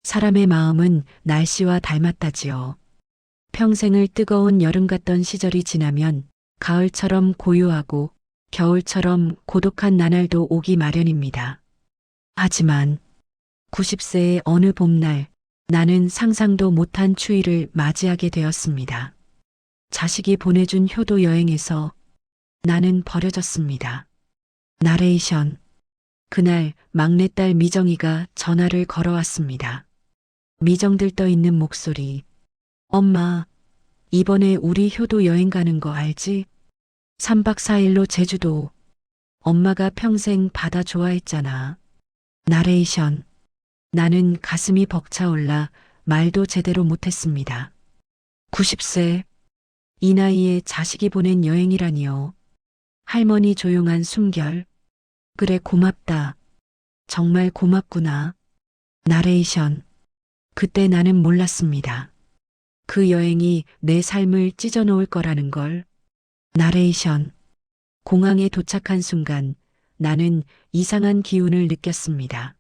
사람의 마음은 날씨와 닮았다지요. 평생을 뜨거운 여름 같던 시절이 지나면 가을처럼 고요하고 겨울처럼 고독한 나날도 오기 마련입니다. 하지만 90세의 어느 봄날 나는 상상도 못한 추위를 맞이하게 되었습니다. 자식이 보내준 효도 여행에서 나는 버려졌습니다. 나레이션. 그날 막내딸 미정이가 전화를 걸어왔습니다. 미정들 떠 있는 목소리. 엄마, 이번에 우리 효도 여행 가는 거 알지? 3박 4일로 제주도. 엄마가 평생 바다 좋아했잖아. 나레이션. 나는 가슴이 벅차올라 말도 제대로 못했습니다. 90세. 이 나이에 자식이 보낸 여행이라니요. 할머니 조용한 숨결. 그래 고맙다. 정말 고맙구나. 나레이션. 그때 나는 몰랐습니다. 그 여행이 내 삶을 찢어놓을 거라는 걸. 나레이션. 공항에 도착한 순간 나는 이상한 기운을 느꼈습니다.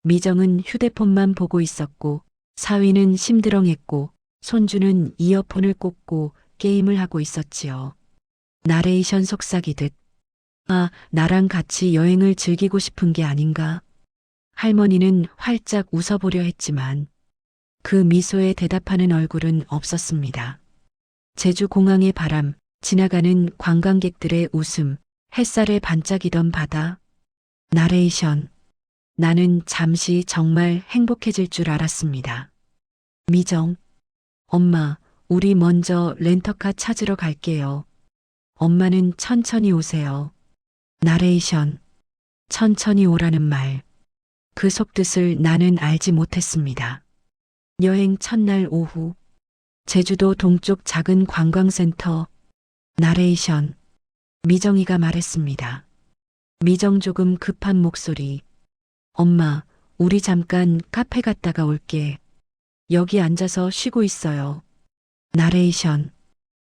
미정은 휴대폰만 보고 있었고 사위는 심드렁했고 손주는 이어폰을 꽂고 게임을 하고 있었지요. 나레이션 속삭이듯 아, 나랑 같이 여행을 즐기고 싶은 게 아닌가? 할머니는 활짝 웃어보려 했지만 그 미소에 대답하는 얼굴은 없었습니다. 제주 공항의 바람, 지나가는 관광객들의 웃음, 햇살에 반짝이던 바다. 나레이션. 나는 잠시 정말 행복해질 줄 알았습니다. 미정. 엄마, 우리 먼저 렌터카 찾으러 갈게요. 엄마는 천천히 오세요. 나레이션. 천천히 오라는 말. 그 속뜻을 나는 알지 못했습니다. 여행 첫날 오후. 제주도 동쪽 작은 관광센터. 나레이션. 미정이가 말했습니다. 미정 조금 급한 목소리. 엄마, 우리 잠깐 카페 갔다가 올게. 여기 앉아서 쉬고 있어요. 나레이션.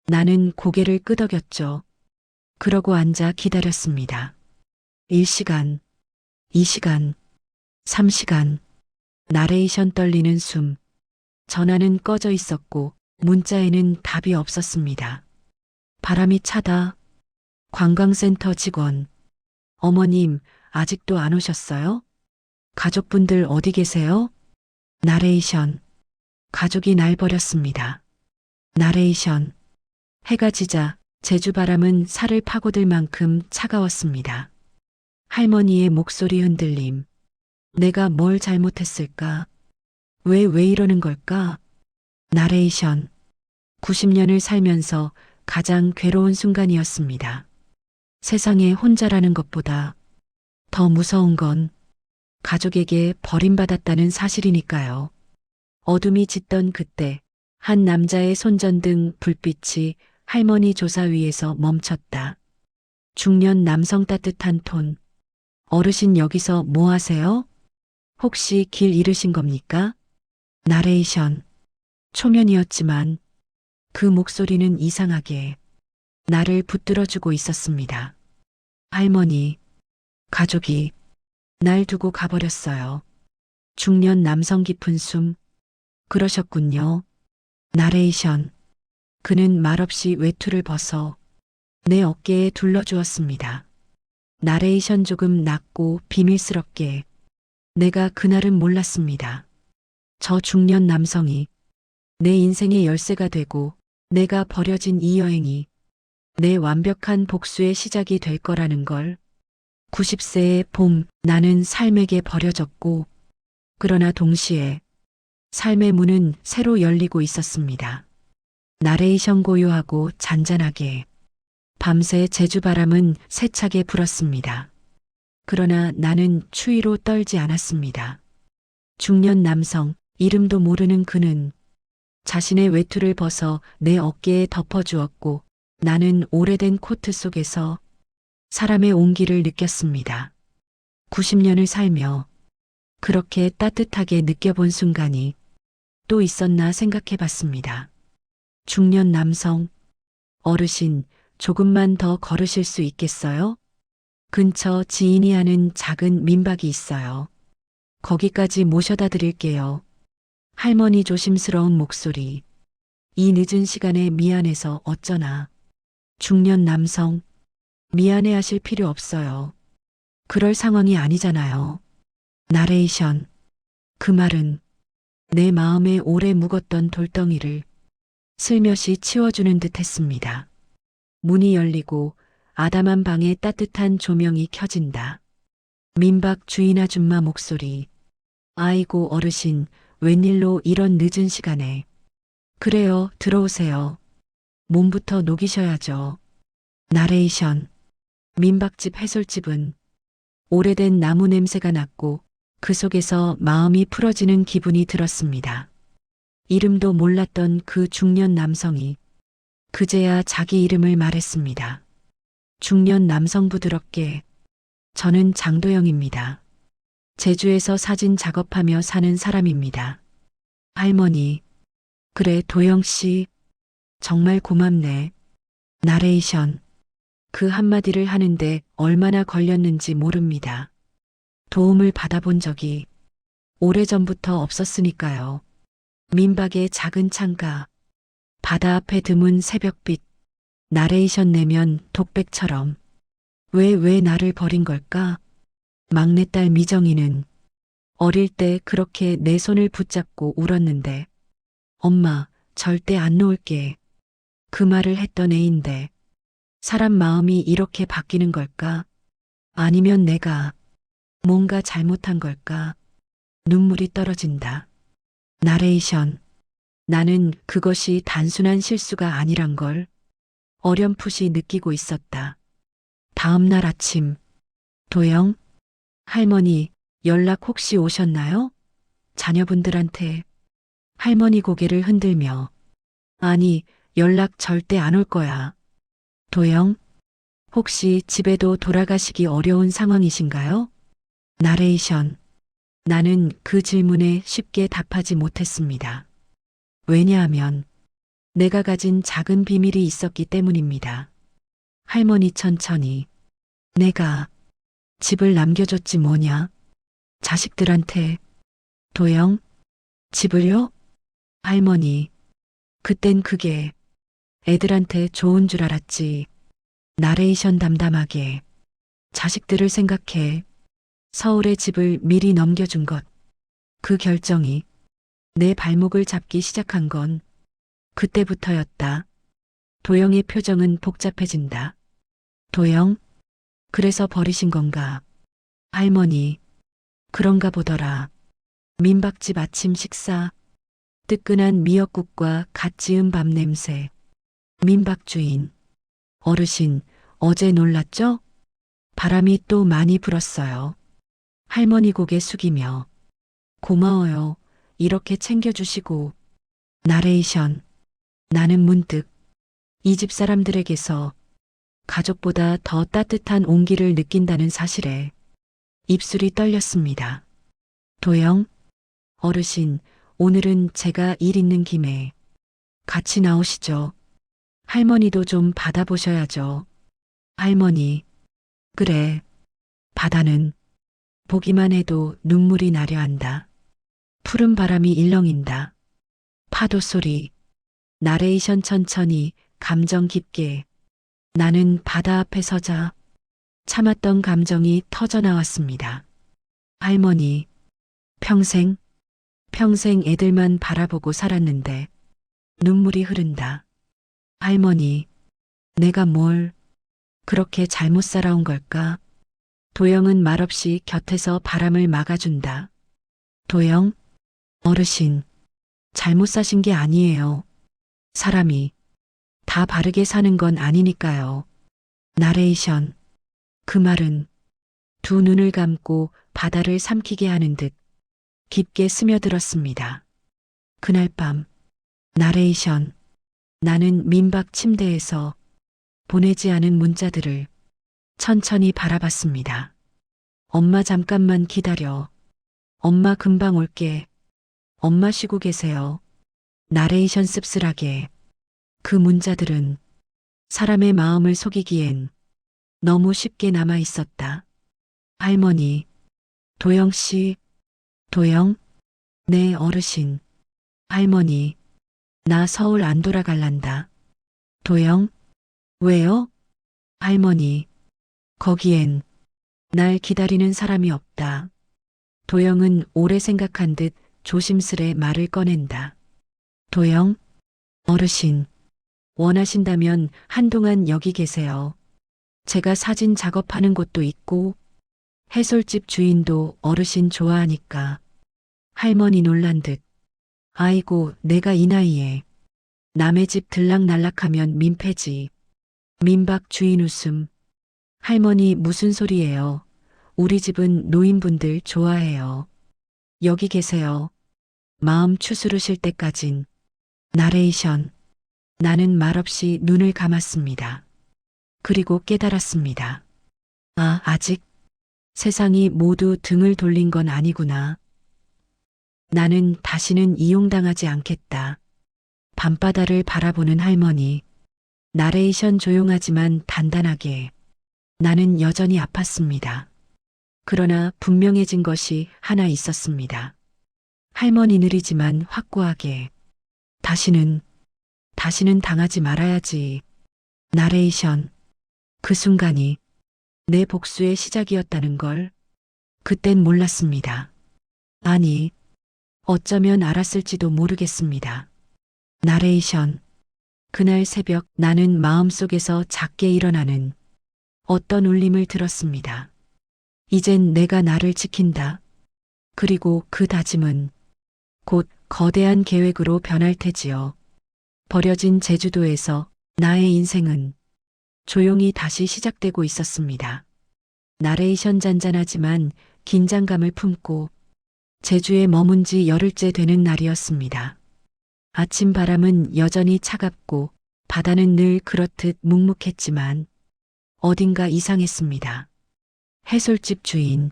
나는 고개를 끄덕였죠. 그러고 앉아 기다렸습니다. 1시간, 2시간, 3시간. 나레이션 떨리는 숨. 전화는 꺼져 있었고 문자에는 답이 없었습니다. 바람이 차다. 관광센터 직원. 어머님, 아직도 안 오셨어요? 가족분들 어디 계세요? 나레이션. 가족이 날 버렸습니다. 나레이션. 해가 지자 제주 바람은 살을 파고들 만큼 차가웠습니다. 할머니의 목소리 흔들림. 내가 뭘 잘못했을까? 왜 이러는 걸까? 나레이션. 90년을 살면서 가장 괴로운 순간이었습니다. 세상에 혼자라는 것보다 더 무서운 건 가족에게 버림받았다는 사실이니까요. 어둠이 짙던 그때 한 남자의 손전등 불빛이 할머니 조사 위에서 멈췄다. 중년 남성 따뜻한 톤. 어르신 여기서 뭐 하세요? 혹시 길 잃으신 겁니까? 나레이션. 초면이었지만 그 목소리는 이상하게 나를 붙들어주고 있었습니다. 할머니, 가족이 날 두고 가버렸어요. 중년 남성 깊은 숨. 그러셨군요. 나레이션. 그는 말없이 외투를 벗어 내 어깨에 둘러주었습니다. 나레이션 조금 낮고 비밀스럽게. 내가 그날은 몰랐습니다. 저 중년 남성이 내 인생의 열쇠가 되고 내가 버려진 이 여행이 내 완벽한 복수의 시작이 될 거라는 걸. 90세의 봄, 나는 삶에게 버려졌고 그러나 동시에 삶의 문은 새로 열리고 있었습니다. 나레이션 고요하고 잔잔하게. 밤새 제주바람은 세차게 불었습니다. 그러나 나는 추위로 떨지 않았습니다. 중년 남성, 이름도 모르는 그는 자신의 외투를 벗어 내 어깨에 덮어주었고 나는 오래된 코트 속에서 사람의 온기를 느꼈습니다. 90년을 살며 그렇게 따뜻하게 느껴본 순간이 또 있었나 생각해 봤습니다. 중년 남성, 어르신, 조금만 더 걸으실 수 있겠어요? 근처 지인이 하는 작은 민박이 있어요. 거기까지 모셔다 드릴게요. 할머니 조심스러운 목소리. 이 늦은 시간에 미안해서 어쩌나. 중년 남성. 미안해하실 필요 없어요. 그럴 상황이 아니잖아요. 나레이션. 그 말은 내 마음에 오래 묵었던 돌덩이를 슬며시 치워주는 듯 했습니다. 문이 열리고 아담한 방에 따뜻한 조명이 켜진다. 민박 주인 아줌마 목소리. 아이고 어르신, 웬일로 이런 늦은 시간에. 그래요, 들어오세요. 몸부터 녹이셔야죠. 나레이션. 민박집 해솔집은 오래된 나무 냄새가 났고 그 속에서 마음이 풀어지는 기분이 들었습니다. 이름도 몰랐던 그 중년 남성이 그제야 자기 이름을 말했습니다. 중년 남성 부드럽게. 저는 장도영입니다. 제주에서 사진 작업하며 사는 사람입니다. 할머니. 그래, 도영 씨. 정말 고맙네. 나레이션. 그 한마디를 하는데 얼마나 걸렸는지 모릅니다. 도움을 받아본 적이 오래전부터 없었으니까요. 민박의 작은 창가, 바다 앞에 드문 새벽빛, 나레이션 내면 독백처럼. 왜 나를 버린 걸까? 막내딸 미정이는 어릴 때 그렇게 내 손을 붙잡고 울었는데, 엄마, 절대 안 놓을게. 그 말을 했던 애인데, 사람 마음이 이렇게 바뀌는 걸까? 아니면 내가 뭔가 잘못한 걸까? 눈물이 떨어진다. 나레이션. 나는 그것이 단순한 실수가 아니란 걸 어렴풋이 느끼고 있었다. 다음 날 아침. 도영? 할머니, 연락 혹시 오셨나요? 자녀분들한테. 할머니 고개를 흔들며. 아니, 연락 절대 안 올 거야. 도영? 혹시 집에도 돌아가시기 어려운 상황이신가요? 나레이션. 나는 그 질문에 쉽게 답하지 못했습니다. 왜냐하면 내가 가진 작은 비밀이 있었기 때문입니다. 할머니 천천히. 내가 집을 남겨줬지 뭐냐? 자식들한테. 도영? 집을요? 할머니. 그땐 그게 애들한테 좋은 줄 알았지. 나레이션 담담하게. 자식들을 생각해. 서울에 집을 미리 넘겨준 것. 그 결정이 내 발목을 잡기 시작한 건 그때부터였다. 도영의 표정은 복잡해진다. 도영? 그래서 버리신 건가? 할머니. 그런가 보더라. 민박집 아침 식사. 뜨끈한 미역국과 갓 지은 밥 냄새. 민박 주인. 어르신, 어제 놀랐죠? 바람이 또 많이 불었어요. 할머니 고개 숙이며. 고마워요. 이렇게 챙겨주시고. 나레이션. 나는 문득 이 집 사람들에게서 가족보다 더 따뜻한 온기를 느낀다는 사실에 입술이 떨렸습니다. 도영, 어르신, 오늘은 제가 일 있는 김에 같이 나오시죠. 할머니도 좀 받아보셔야죠. 할머니, 그래. 바다는 보기만 해도 눈물이 나려 한다. 푸른 바람이 일렁인다. 파도 소리. 나레이션 천천히 감정 깊게. 나는 바다 앞에 서자 참았던 감정이 터져 나왔습니다. 할머니, 평생 애들만 바라보고 살았는데 눈물이 흐른다. 할머니, 내가 뭘 그렇게 잘못 살아온 걸까? 도영은 말없이 곁에서 바람을 막아준다. 도영, 어르신, 잘못 사신 게 아니에요. 사람이 다 바르게 사는 건 아니니까요. 나레이션. 그 말은 두 눈을 감고 바다를 삼키게 하는 듯 깊게 스며들었습니다. 그날 밤. 나레이션. 나는 민박 침대에서 보내지 않은 문자들을 천천히 바라봤습니다. 엄마 잠깐만 기다려. 엄마 금방 올게. 엄마 쉬고 계세요. 나레이션 씁쓸하게. 그 문자들은 사람의 마음을 속이기엔 너무 쉽게 남아 있었다. 할머니, 도영 씨, 도영, 네 어르신. 할머니, 나 서울 안 돌아갈란다. 도영? 왜요? 할머니, 거기엔 날 기다리는 사람이 없다. 도영은 오래 생각한 듯 조심스레 말을 꺼낸다. 도영, 어르신, 원하신다면 한동안 여기 계세요. 제가 사진 작업하는 곳도 있고 해솔집 주인도 어르신 좋아하니까. 할머니 놀란 듯. 아이고, 내가 이 나이에 남의 집 들락날락하면 민폐지. 민박 주인 웃음. 할머니 무슨 소리예요? 우리 집은 노인분들 좋아해요. 여기 계세요. 마음 추스르실 때까진. 나레이션. 나는 말없이 눈을 감았습니다. 그리고 깨달았습니다. 아, 아직 세상이 모두 등을 돌린 건 아니구나. 나는 다시는 이용당하지 않겠다. 밤바다를 바라보는 할머니. 나레이션 조용하지만 단단하게. 나는 여전히 아팠습니다. 그러나 분명해진 것이 하나 있었습니다. 할머니 느리지만 확고하게. 다시는 당하지 말아야지. 나레이션. 그 순간이 내 복수의 시작이었다는 걸 그땐 몰랐습니다. 아니, 어쩌면 알았을지도 모르겠습니다. 나레이션. 그날 새벽 나는 마음속에서 작게 일어나는 어떤 울림을 들었습니다. 이젠 내가 나를 지킨다. 그리고 그 다짐은 곧 거대한 계획으로 변할 테지요. 버려진 제주도에서 나의 인생은 조용히 다시 시작되고 있었습니다. 나레이션 잔잔하지만 긴장감을 품고 제주에 머문 지 열흘째 되는 날이었습니다. 아침 바람은 여전히 차갑고 바다는 늘 그렇듯 묵묵했지만 어딘가 이상했습니다. 해솔집 주인,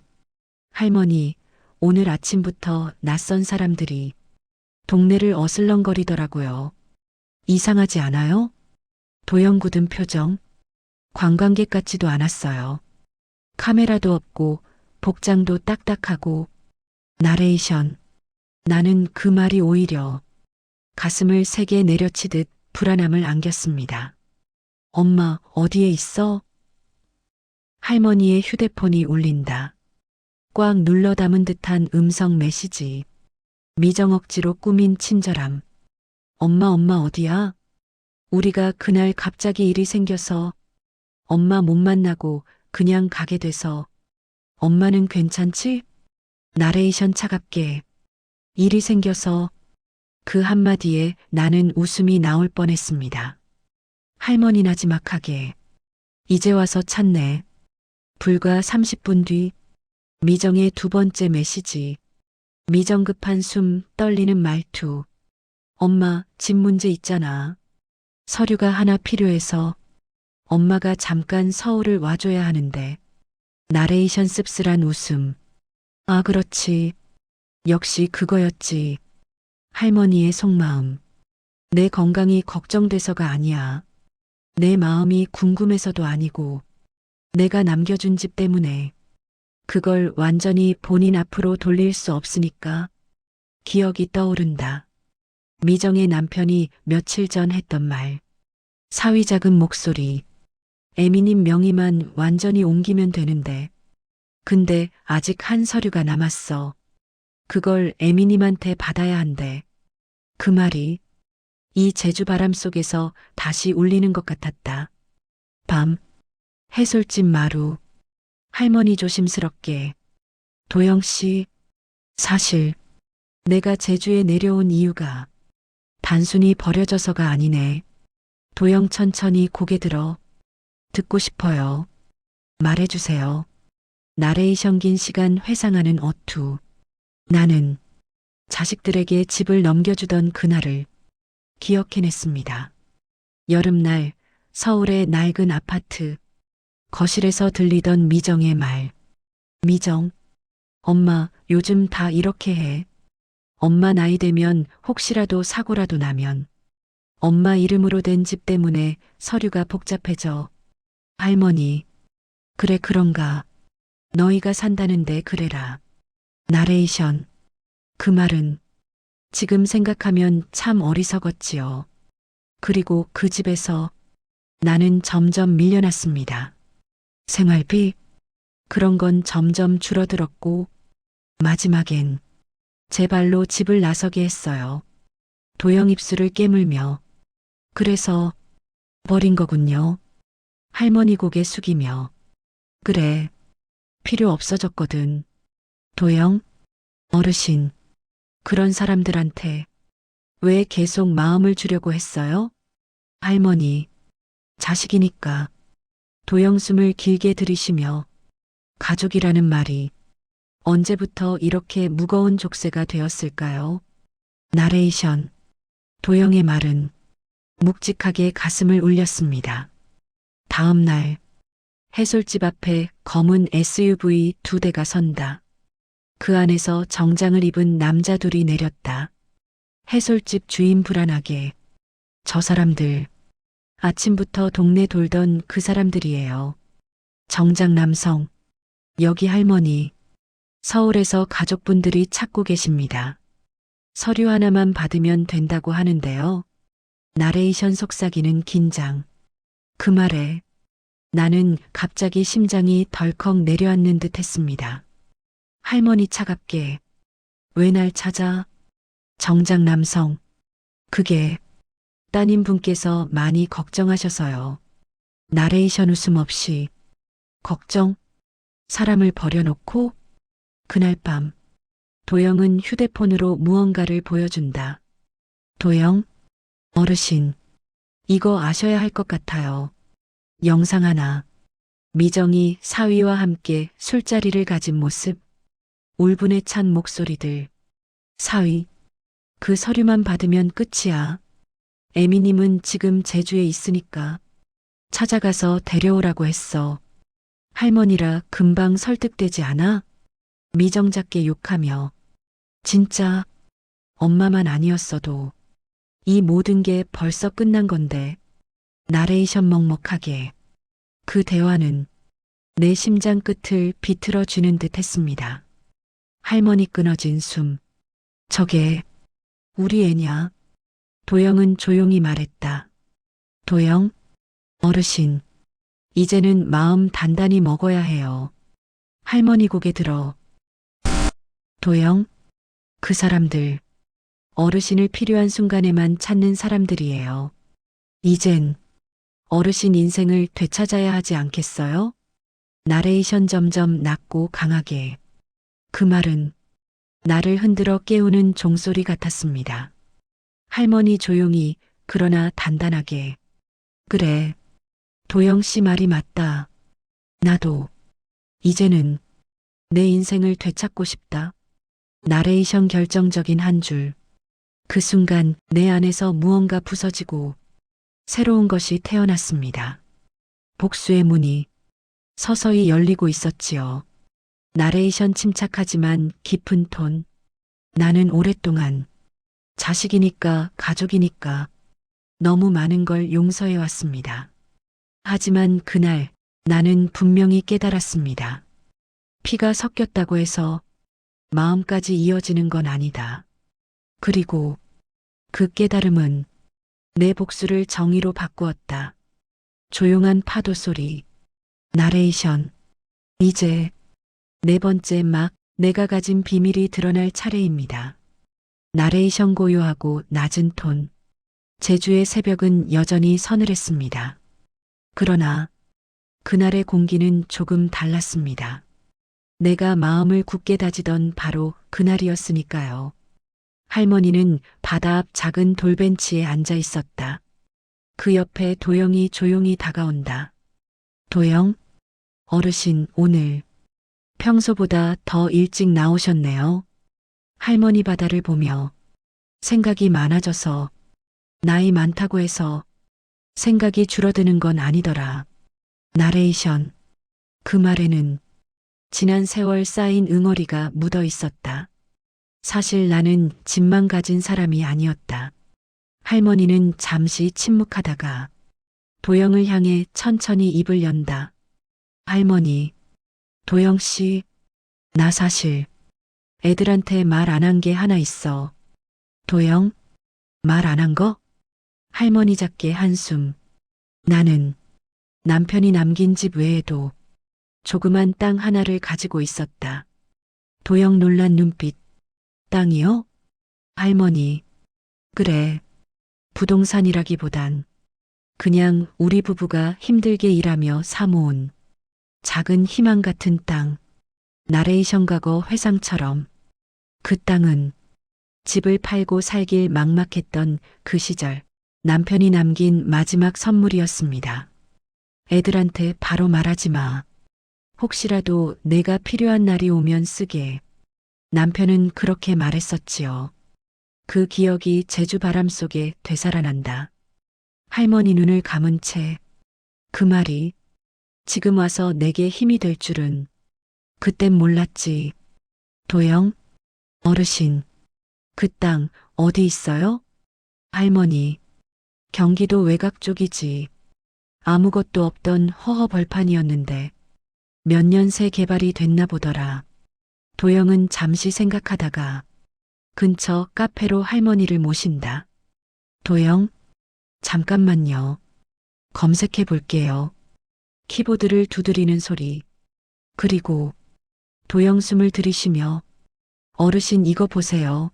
할머니, 오늘 아침부터 낯선 사람들이 동네를 어슬렁거리더라고요. 이상하지 않아요? 도영 굳은 표정. 관광객 같지도 않았어요. 카메라도 없고 복장도 딱딱하고. 나레이션. 나는 그 말이 오히려 가슴을 세게 내려치듯 불안함을 안겼습니다. 엄마, 어디에 있어? 할머니의 휴대폰이 울린다. 꽉 눌러 담은 듯한 음성 메시지. 미정 억지로 꾸민 친절함. 엄마, 엄마 어디야? 우리가 그날 갑자기 일이 생겨서 엄마 못 만나고 그냥 가게 돼서 엄마는 괜찮지? 나레이션 차갑게. 일이 생겨서. 그 한마디에 나는 웃음이 나올 뻔했습니다. 할머니 나지막하게. 이제 와서 찾네. 불과 30분 뒤 미정의 두 번째 메시지. 미정 급한 숨, 떨리는 말투. 엄마, 집 문제 있잖아. 서류가 하나 필요해서 엄마가 잠깐 서울을 와줘야 하는데. 나레이션 씁쓸한 웃음. 아, 그렇지. 역시 그거였지. 할머니의 속마음. 내 건강이 걱정돼서가 아니야. 내 마음이 궁금해서도 아니고 내가 남겨준 집 때문에. 그걸 완전히 본인 앞으로 돌릴 수 없으니까. 기억이 떠오른다. 미정의 남편이 며칠 전 했던 말. 사위 작은 목소리. 에미님 명의만 완전히 옮기면 되는데. 근데 아직 한 서류가 남았어. 그걸 에미님한테 받아야 한대. 그 말이 이 제주 바람 속에서 다시 울리는 것 같았다. 밤, 해솔집 마루. 할머니 조심스럽게. 도영 씨, 사실 내가 제주에 내려온 이유가 단순히 버려져서가 아니네. 도영 천천히 고개 들어. 듣고 싶어요. 말해주세요. 나레이션 긴 시간 회상하는 어투. 나는 자식들에게 집을 넘겨주던 그날을 기억해냈습니다. 여름날 서울의 낡은 아파트. 거실에서 들리던 미정의 말. 미정, 엄마 요즘 다 이렇게 해. 엄마 나이 되면 혹시라도 사고라도 나면 엄마 이름으로 된 집 때문에 서류가 복잡해져. 할머니, 그래 그런가. 너희가 산다는데 그래라. 나레이션. 그 말은 지금 생각하면 참 어리석었지요. 그리고 그 집에서 나는 점점 밀려났습니다. 생활비? 그런 건 점점 줄어들었고, 마지막엔 제 발로 집을 나서게 했어요. 도영 입술을 깨물며. 그래서 버린 거군요. 할머니 고개 숙이며. 그래, 필요 없어졌거든. 도영, 어르신, 그런 사람들한테 왜 계속 마음을 주려고 했어요? 할머니, 자식이니까. 도영 숨을 길게 들이쉬며 가족이라는 말이 언제부터 이렇게 무거운 족쇄가 되었을까요? 나레이션. 도영의 말은 묵직하게 가슴을 울렸습니다. 다음 날, 해솔집 앞에 검은 SUV 2대가 선다. 그 안에서 정장을 입은 남자 둘이 내렸다. 해솔집 주인 불안하게. 저 사람들, 아침부터 동네 돌던 그 사람들이에요. 정장 남성, 여기 할머니, 서울에서 가족분들이 찾고 계십니다. 서류 하나만 받으면 된다고 하는데요. 나레이션 속삭이는 긴장. 그 말에 나는 갑자기 심장이 덜컥 내려앉는 듯 했습니다. 할머니 차갑게. 왜 날 찾아? 정장 남성. 그게 따님분께서 많이 걱정하셔서요. 나레이션 웃음 없이. 걱정? 사람을 버려놓고? 그날 밤 도영은 휴대폰으로 무언가를 보여준다. 도영, 어르신, 이거 아셔야 할 것 같아요. 영상 하나. 미정이 사위와 함께 술자리를 가진 모습. 울분에 찬 목소리들. 사위, 그 서류만 받으면 끝이야. 에미님은 지금 제주에 있으니까 찾아가서 데려오라고 했어. 할머니라 금방 설득되지 않아? 미정작게 욕하며. 진짜 엄마만 아니었어도 이 모든 게 벌써 끝난 건데. 나레이션 먹먹하게. 그 대화는 내 심장 끝을 비틀어 주는 듯 했습니다. 할머니 끊어진 숨. 저게 우리 애냐? 도영은 조용히 말했다. 도영, 어르신, 이제는 마음 단단히 먹어야 해요. 할머니 고개 들어. 도영, 그 사람들, 어르신을 필요한 순간에만 찾는 사람들이에요. 이젠 어르신 인생을 되찾아야 하지 않겠어요? 나레이션 점점 낮고 강하게. 그 말은 나를 흔들어 깨우는 종소리 같았습니다. 할머니 조용히 그러나 단단하게. 그래, 도영 씨 말이 맞다. 나도 이제는 내 인생을 되찾고 싶다. 나레이션 결정적인 한 줄. 그 순간 내 안에서 무언가 부서지고 새로운 것이 태어났습니다. 복수의 문이 서서히 열리고 있었지요. 나레이션 침착하지만 깊은 톤. 나는 오랫동안 자식이니까 가족이니까 너무 많은 걸 용서해 왔습니다. 하지만 그날 나는 분명히 깨달았습니다. 피가 섞였다고 해서 마음까지 이어지는 건 아니다. 그리고 그 깨달음은 내 복수를 정의로 바꾸었다. 조용한 파도 소리. 나레이션. 이제 네 번째 막 내가 가진 비밀이 드러날 차례입니다. 나레이션 고요하고 낮은 톤. 제주의 새벽은 여전히 서늘했습니다. 그러나 그날의 공기는 조금 달랐습니다. 내가 마음을 굳게 다지던 바로 그날이었으니까요. 할머니는 바다 앞 작은 돌벤치에 앉아 있었다. 그 옆에 도영이 조용히 다가온다. 도영, 어르신 오늘 평소보다 더 일찍 나오셨네요. 할머니 바다를 보며. 생각이 많아져서 나이 많다고 해서 생각이 줄어드는 건 아니더라. 나레이션. 그 말에는 지난 세월 쌓인 응어리가 묻어 있었다. 사실 나는 집만 가진 사람이 아니었다. 할머니는 잠시 침묵하다가 도영을 향해 천천히 입을 연다. 할머니, 도영 씨, 나 사실 애들한테 말 안 한 게 하나 있어. 도영, 말 안 한 거? 할머니 작게 한숨. 나는 남편이 남긴 집 외에도 조그만 땅 하나를 가지고 있었다. 도영 놀란 눈빛. 땅이요? 할머니. 그래. 부동산이라기보단 그냥 우리 부부가 힘들게 일하며 사모은 작은 희망 같은 땅. 나레이션 과거 회상처럼. 그 땅은 집을 팔고 살길 막막했던 그 시절 남편이 남긴 마지막 선물이었습니다. 애들한테 바로 말하지 마. 혹시라도 내가 필요한 날이 오면 쓰게. 남편은 그렇게 말했었지요. 그 기억이 제주 바람 속에 되살아난다. 할머니 눈을 감은 채 그 말이 지금 와서 내게 힘이 될 줄은 그땐 몰랐지. 도영, 어르신, 그 땅 어디 있어요? 할머니, 경기도 외곽 쪽이지. 아무것도 없던 허허 벌판이었는데 몇 년 새 개발이 됐나 보더라. 도영은 잠시 생각하다가 근처 카페로 할머니를 모신다. 도영, 잠깐만요. 검색해 볼게요. 키보드를 두드리는 소리. 그리고 도영 숨을 들이쉬며 어르신 이거 보세요.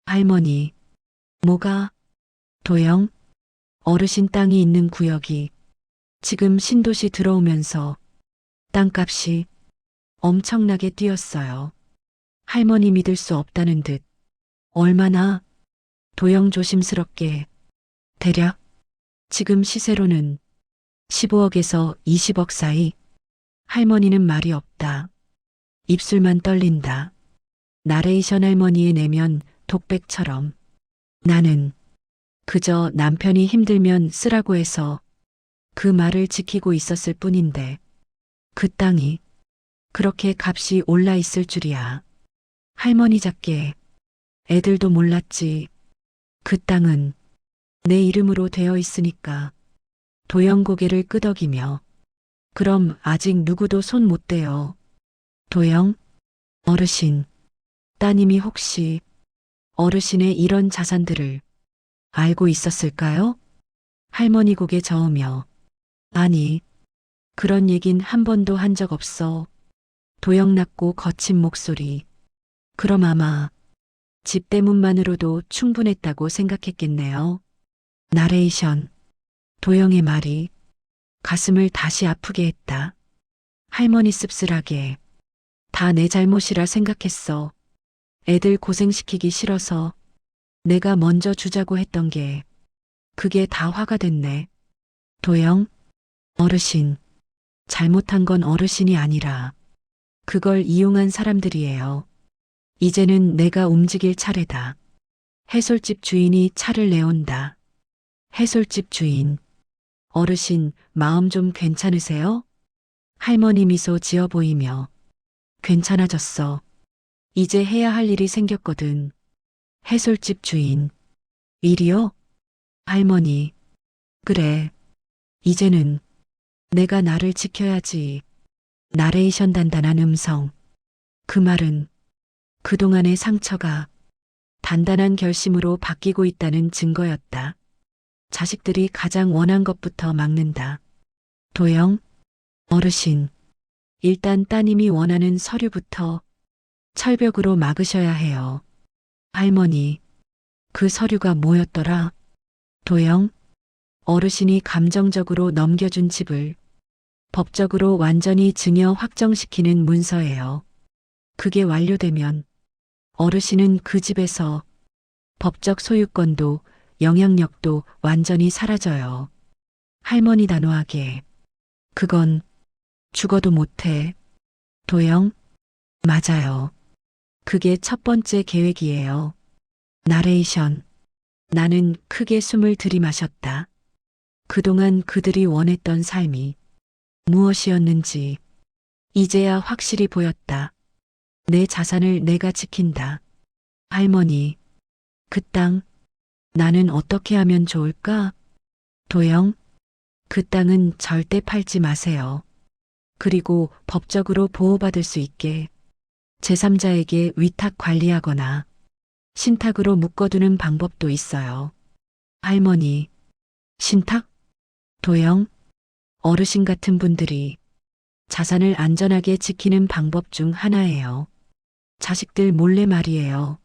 할머니, 뭐가? 도영, 어르신 땅이 있는 구역이 지금 신도시 들어오면서 땅값이 엄청나게 뛰었어요. 할머니 믿을 수 없다는 듯. 얼마나? 도영 조심스럽게. 대략 지금 시세로는 15억에서 20억 사이. 할머니는 말이 없다. 입술만 떨린다. 나레이션 할머니의 내면 독백처럼. 나는 그저 남편이 힘들면 쓰라고 해서 그 말을 지키고 있었을 뿐인데 그 땅이 그렇게 값이 올라 있을 줄이야. 할머니 작게. 애들도 몰랐지. 그 땅은 내 이름으로 되어 있으니까. 도영 고개를 끄덕이며 그럼 아직 누구도 손 못 대요. 도영, 어르신, 따님이 혹시 어르신의 이런 자산들을 알고 있었을까요? 할머니 고개 저으며 아니, 그런 얘긴 한 번도 한 적 없어. 도영 낮고 거친 목소리. 그럼 아마 집 때문만으로도 충분했다고 생각했겠네요. 나레이션. 도영의 말이 가슴을 다시 아프게 했다. 할머니 씁쓸하게. 다 내 잘못이라 생각했어. 애들 고생시키기 싫어서 내가 먼저 주자고 했던 게 그게 다 화가 됐네. 도영, 어르신. 잘못한 건 어르신이 아니라 그걸 이용한 사람들이에요. 이제는 내가 움직일 차례다. 해솔집 주인이 차를 내온다. 해솔집 주인. 어르신, 마음 좀 괜찮으세요? 할머니 미소 지어 보이며 괜찮아졌어. 이제 해야 할 일이 생겼거든. 해솔집 주인. 일이요? 할머니. 그래. 이제는 내가 나를 지켜야지. 나레이션 단단한 음성. 그 말은 그동안의 상처가 단단한 결심으로 바뀌고 있다는 증거였다. 자식들이 가장 원한 것부터 막는다. 도영, 어르신. 일단 따님이 원하는 서류부터 철벽으로 막으셔야 해요. 할머니, 그 서류가 뭐였더라? 도영, 어르신이 감정적으로 넘겨준 집을 법적으로 완전히 증여 확정시키는 문서예요. 그게 완료되면 어르신은 그 집에서 법적 소유권도 영향력도 완전히 사라져요. 할머니 단호하게. 그건 죽어도 못해. 도영, 맞아요. 그게 첫 번째 계획이에요. 나레이션. 나는 크게 숨을 들이마셨다. 그동안 그들이 원했던 삶이 무엇이었는지 이제야 확실히 보였다. 내 자산을 내가 지킨다. 할머니, 그 땅, 나는 어떻게 하면 좋을까? 도영, 그 땅은 절대 팔지 마세요. 그리고 법적으로 보호받을 수 있게 제3자에게 위탁 관리하거나 신탁으로 묶어두는 방법도 있어요. 할머니, 신탁? 도영? 어르신 같은 분들이 자산을 안전하게 지키는 방법 중 하나예요. 자식들 몰래 말이에요.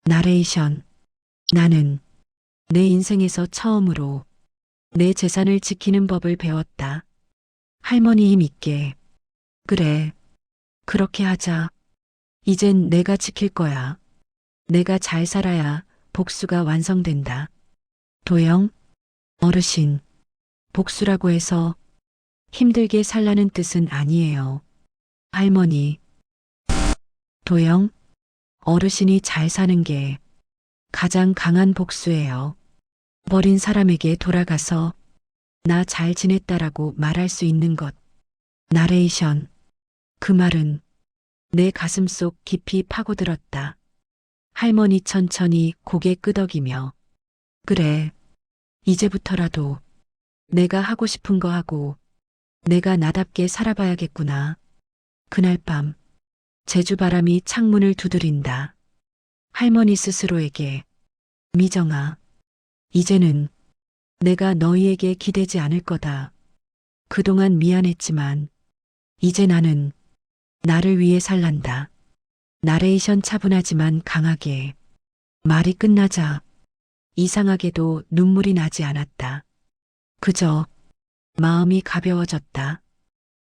나레이션. 나는 내 인생에서 처음으로 내 재산을 지키는 법을 배웠다. 할머니 믿게. 그래. 그렇게 하자. 이젠 내가 지킬 거야. 내가 잘 살아야 복수가 완성된다. 도영, 어르신, 복수라고 해서 힘들게 살라는 뜻은 아니에요. 할머니, 도영, 어르신이 잘 사는 게 가장 강한 복수예요. 버린 사람에게 돌아가서 나 잘 지냈다라고 말할 수 있는 것. 나레이션. 그 말은 내 가슴속 깊이 파고들었다. 할머니 천천히 고개 끄덕이며 그래, 이제부터라도 내가 하고 싶은 거 하고 내가 나답게 살아봐야겠구나. 그날 밤 제주 바람이 창문을 두드린다. 할머니 스스로에게 미정아, 이제는 내가 너희에게 기대지 않을 거다. 그동안 미안했지만 이제 나는 나를 위해 살란다. 나레이션 차분하지만 강하게. 말이 끝나자 이상하게도 눈물이 나지 않았다. 그저 마음이 가벼워졌다.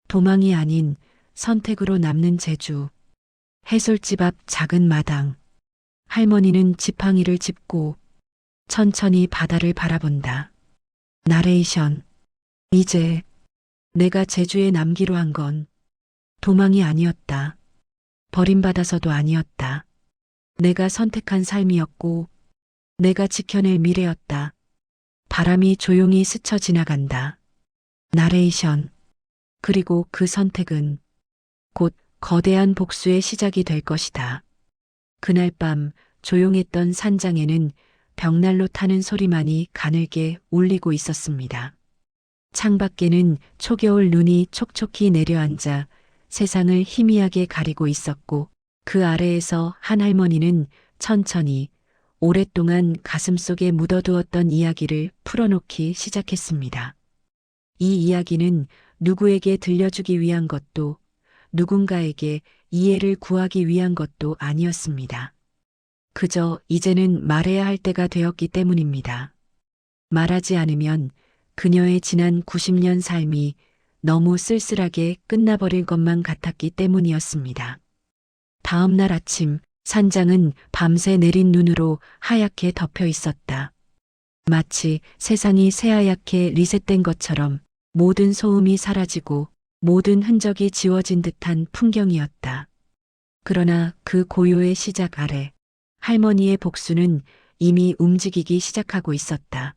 도망이 아닌 선택으로 남는 제주. 해솔집 앞 작은 마당. 할머니는 지팡이를 짚고 천천히 바다를 바라본다. 나레이션. 이제 내가 제주에 남기로 한 건 도망이 아니었다. 버림받아서도 아니었다. 내가 선택한 삶이었고 내가 지켜낼 미래였다. 바람이 조용히 스쳐 지나간다. 나레이션. 그리고 그 선택은 곧 거대한 복수의 시작이 될 것이다. 그날 밤 조용했던 산장에는 벽난로 타는 소리만이 가늘게 울리고 있었습니다. 창밖에는 초겨울 눈이 촉촉히 내려앉아 세상을 희미하게 가리고 있었고 그 아래에서 한 할머니는 천천히 오랫동안 가슴속에 묻어두었던 이야기를 풀어놓기 시작했습니다. 이 이야기는 누구에게 들려주기 위한 것도 누군가에게 이해를 구하기 위한 것도 아니었습니다. 그저 이제는 말해야 할 때가 되었기 때문입니다. 말하지 않으면 그녀의 지난 90년 삶이 너무 쓸쓸하게 끝나버릴 것만 같았기 때문이었습니다. 다음 날 아침 산장은 밤새 내린 눈으로 하얗게 덮여 있었다. 마치 세상이 새하얗게 리셋된 것처럼 모든 소음이 사라지고 모든 흔적이 지워진 듯한 풍경이었다. 그러나 그 고요의 시작 아래 할머니의 복수는 이미 움직이기 시작하고 있었다.